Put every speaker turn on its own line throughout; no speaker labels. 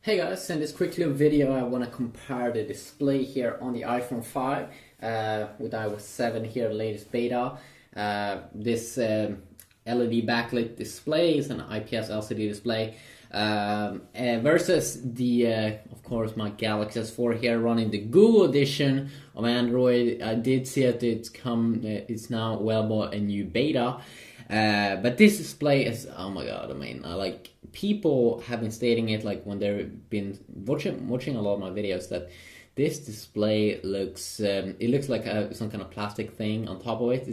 Hey guys, in this quick little video I want to compare the display here on the iPhone 5 with iOS 7 here, latest beta. This LED backlit display is an IPS LCD display versus the, of course, my Galaxy S4 here running the Google edition of Android. I did see that it's now available a new beta. But this display is, oh my god, I mean, people have been stating it, like when they've been watching a lot of my videos, that this display looks, it looks like some kind of plastic thing on top of it.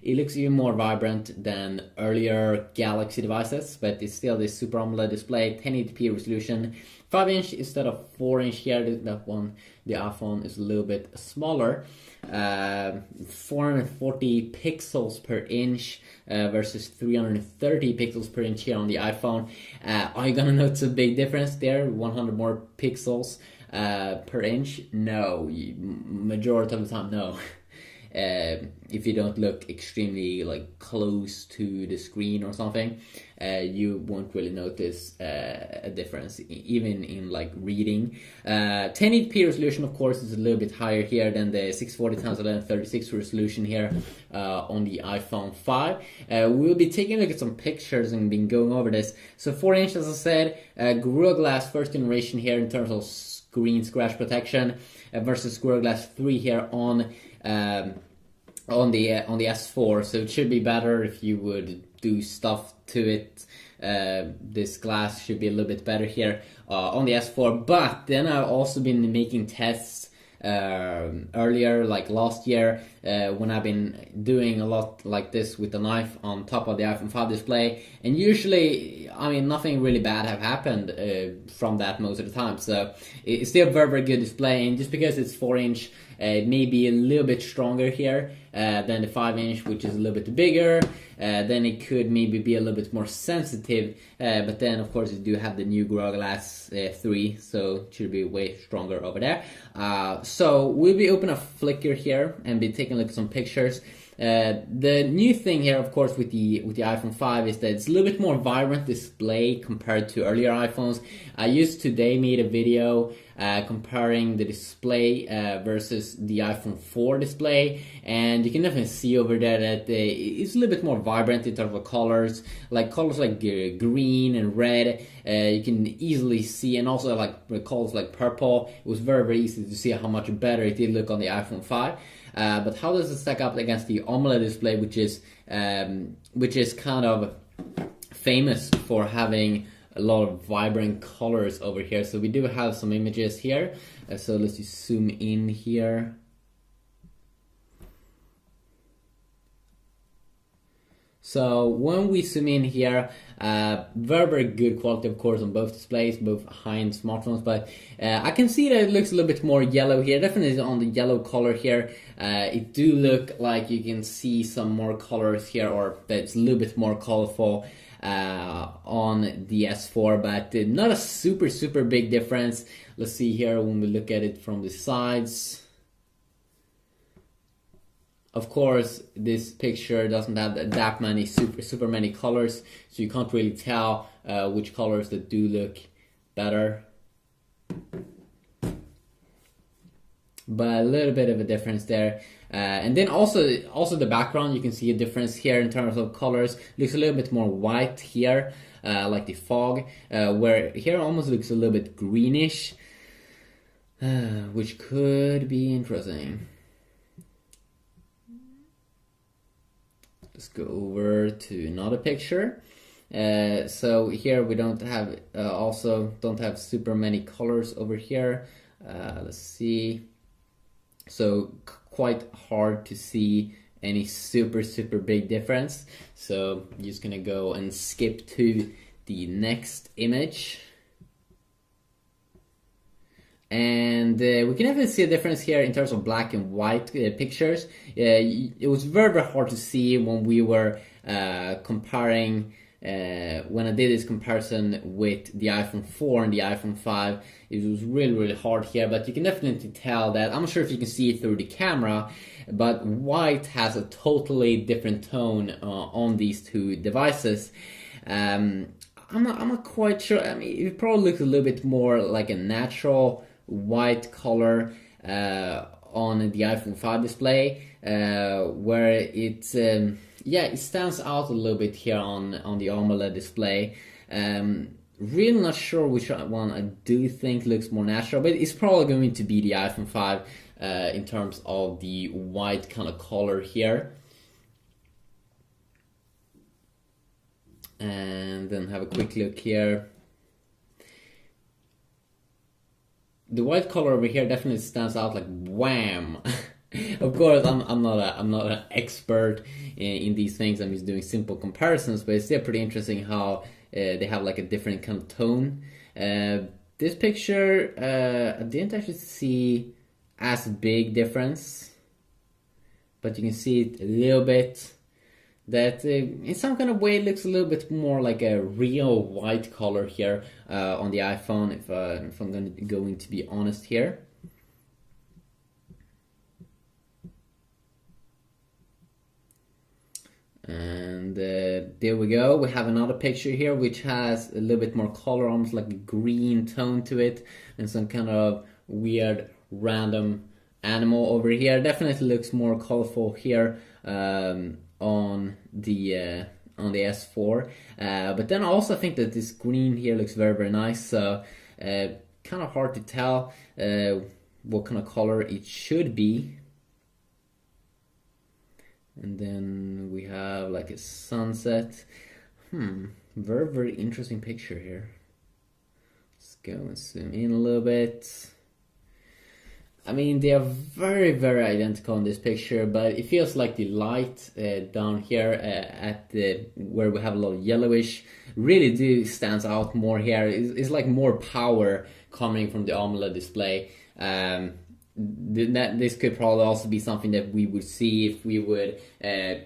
It looks even more vibrant than earlier Galaxy devices, but it's still this Super AMOLED display, 1080p resolution, 5-inch instead of 4-inch here. That one, the iPhone is a little bit smaller. 440 pixels per inch versus 330 pixels per inch here on the iPhone. Are you gonna notice a big difference there? 100 more pixels per inch? No, majority of the time, no. If you don't look extremely close to the screen or something, you won't really notice a difference, even in reading. 1080p resolution, of course, is a little bit higher here than the 640x1136 resolution here on the iPhone 5. We'll be taking a look at some pictures and been going over this. So 4-inch, as I said, Gorilla Glass first generation here in terms of screen scratch protection versus Gorilla Glass 3 here on the S4, so it should be better if you would do stuff to it. This glass should be a little bit better here on the S4. But then I've also been making tests earlier, like last year, when I've been doing a lot like this with the knife on top of the iPhone 5 display, and usually, I mean, nothing really bad have happened from that most of the time. So it's still a very, very good display, and just because it's 4-inch, it may be a little bit stronger here than the 5-inch, which is a little bit bigger. Then it could maybe be a little bit more sensitive, but then of course you do have the new Gorilla Glass 3, so it should be way stronger over there. So we'll be opening a Flickr here and be taking a look at some pictures. The new thing here, of course, with the iPhone 5 is that it's a little bit more vibrant display compared to earlier iPhones. I just today made a video comparing the display versus the iPhone 4 display, and you can definitely see over there that it's a little bit more vibrant in terms of colors, like green and red. You can easily see, and also colors like purple. It was very, very easy to see how much better it did look on the iPhone 5. But how does it stack up against the AMOLED display, which is kind of famous for having a lot of vibrant colors over here? So we do have some images here. So let's just zoom in here. So when we zoom in here, very, very good quality, of course, on both displays, both high-end smartphones, but I can see that it looks a little bit more yellow here, definitely on the yellow color here. It do look like you can see some more colors here, or that it's a little bit more colorful on the S4, but not a super, super big difference. Let's see here when we look at it from the sides. Of course, this picture doesn't have that many super many colors, so you can't really tell which colors that do look better. But a little bit of a difference there. And then also the background, you can see a difference here in terms of colors. Looks a little bit more white here, like the fog, where here almost looks a little bit greenish, which could be interesting. Let's go over to another picture. So here we don't have don't have super many colors over here. Let's see. So quite hard to see any super big difference. So I'm just gonna go and skip to the next image. And we can definitely see a difference here in terms of black and white pictures. It was very, very hard to see when we were comparing, when I did this comparison with the iPhone 4 and the iPhone 5. It was really, really hard here, but you can definitely tell that, I'm not sure if you can see it through the camera, but white has a totally different tone on these two devices. I'm not quite sure. I mean, it probably looks a little bit more like a natural white color on the iPhone 5 display, where it's yeah, it stands out a little bit here on the AMOLED display. Really not sure which one I do think looks more natural, but it's probably going to be the iPhone 5 in terms of the white kind of color here. And then have a quick look here. The white color over here definitely stands out like wham. Of course, I'm not an expert in these things. I'm just doing simple comparisons, but it's still pretty interesting how they have like a different kind of tone. This picture, I didn't actually see as big difference, but you can see it a little bit. That in some kind of way it looks a little bit more like a real white color here on the iPhone, if I'm going to be honest here. And there we go. We have another picture here which has a little bit more color, almost like a green tone to it, and some kind of weird random animal over here. Definitely looks more colorful here on the S4, but then I also think that this green here looks very nice. So kind of hard to tell what kind of color it should be. And then we have like a sunset. Very interesting picture here. Let's go and zoom in a little bit. I mean, they are very identical in this picture, but it feels like the light down here at the where we have a lot of yellowish really stands out more here. It's like more power coming from the AMOLED display. This could probably also be something that we would see if we would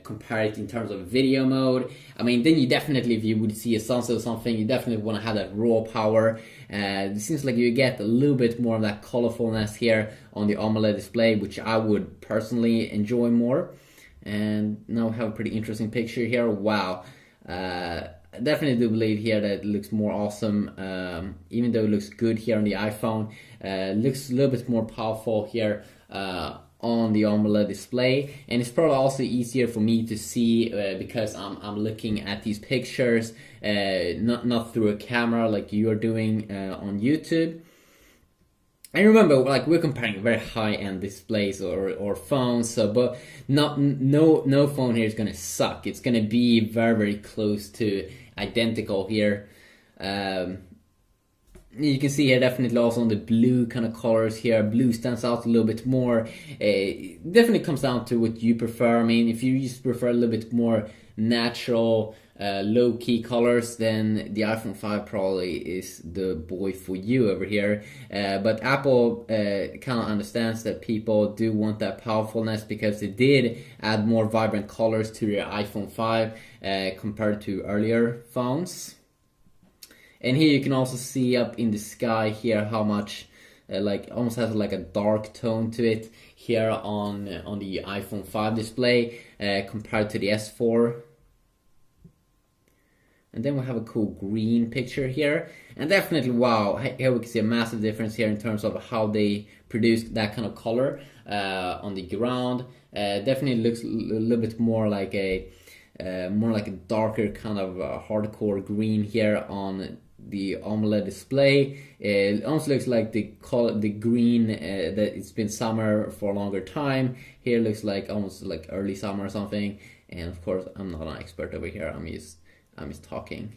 compare it in terms of video mode. I mean, then you definitely, if you would see a sunset or something, you definitely want to have that raw power. It seems like you get a little bit more of that colorfulness here on the AMOLED display, which I would personally enjoy more. And now we have a pretty interesting picture here. Wow. I definitely do believe here that it looks more awesome, even though it looks good here on the iPhone. Looks a little bit more powerful here on the AMOLED display, and it's probably also easier for me to see because I'm looking at these pictures not through a camera like you are doing on YouTube. And remember, like, we're comparing very high-end displays or phones, so but no phone here is gonna suck. It's gonna be very close to identical here. You can see here definitely also on the blue kind of colors here. Blue stands out a little bit more. It definitely comes down to what you prefer. I mean, if you just prefer a little bit more natural, low-key colors, then the iPhone 5 probably is the boy for you over here. But Apple kind of understands that people do want that powerfulness, because they did add more vibrant colors to their iPhone 5 compared to earlier phones. And here you can also see up in the sky here how much like almost has like a dark tone to it here on the iPhone 5 display compared to the S4. And then we have a cool green picture here, and definitely, wow, here we can see a massive difference here in terms of how they produced that kind of color on the ground. Definitely looks a little bit more like a darker kind of hardcore green here on the AMOLED display. It almost looks like the green that it's been summer for a longer time. Here looks like almost like early summer or something. And of course, I'm not an expert over here. I'm just talking.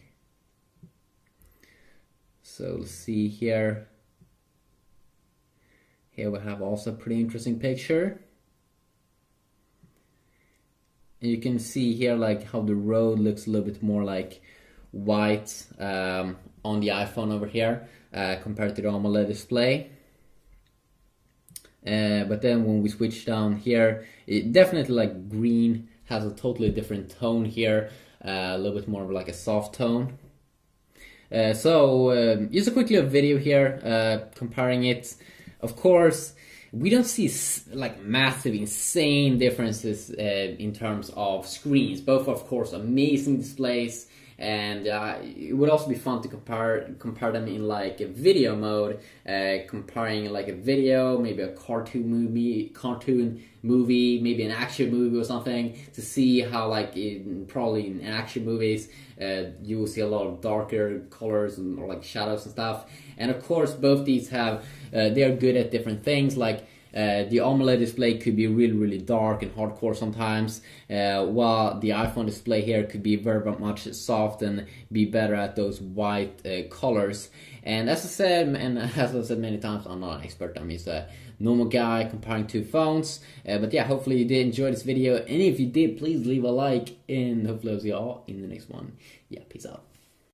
So let's see here. Here we have also a pretty interesting picture. And you can see here like how the road looks a little bit more like white on the iPhone over here compared to the AMOLED display. But then when we switch down here, it definitely like green has a totally different tone here. A little bit more of like a soft tone. So just a quick little video here comparing it. Of course, we don't see like massive, insane differences in terms of screens. Both, of course, amazing displays, and it would also be fun to compare them in like a video mode, comparing like a video, maybe a cartoon movie, maybe an action movie or something, to see how like probably in action movies you will see a lot of darker colors or like shadows and stuff. And of course both these have they are good at different things. Like the AMOLED display could be really dark and hardcore sometimes, while the iPhone display here could be very much soft and be better at those white colors. And as I said, and as I've said many times, I'm not an expert. I'm just a normal guy comparing two phones. But yeah, hopefully you did enjoy this video, and if you did, please leave a like, and hopefully I'll see you all in the next one. Yeah, peace out.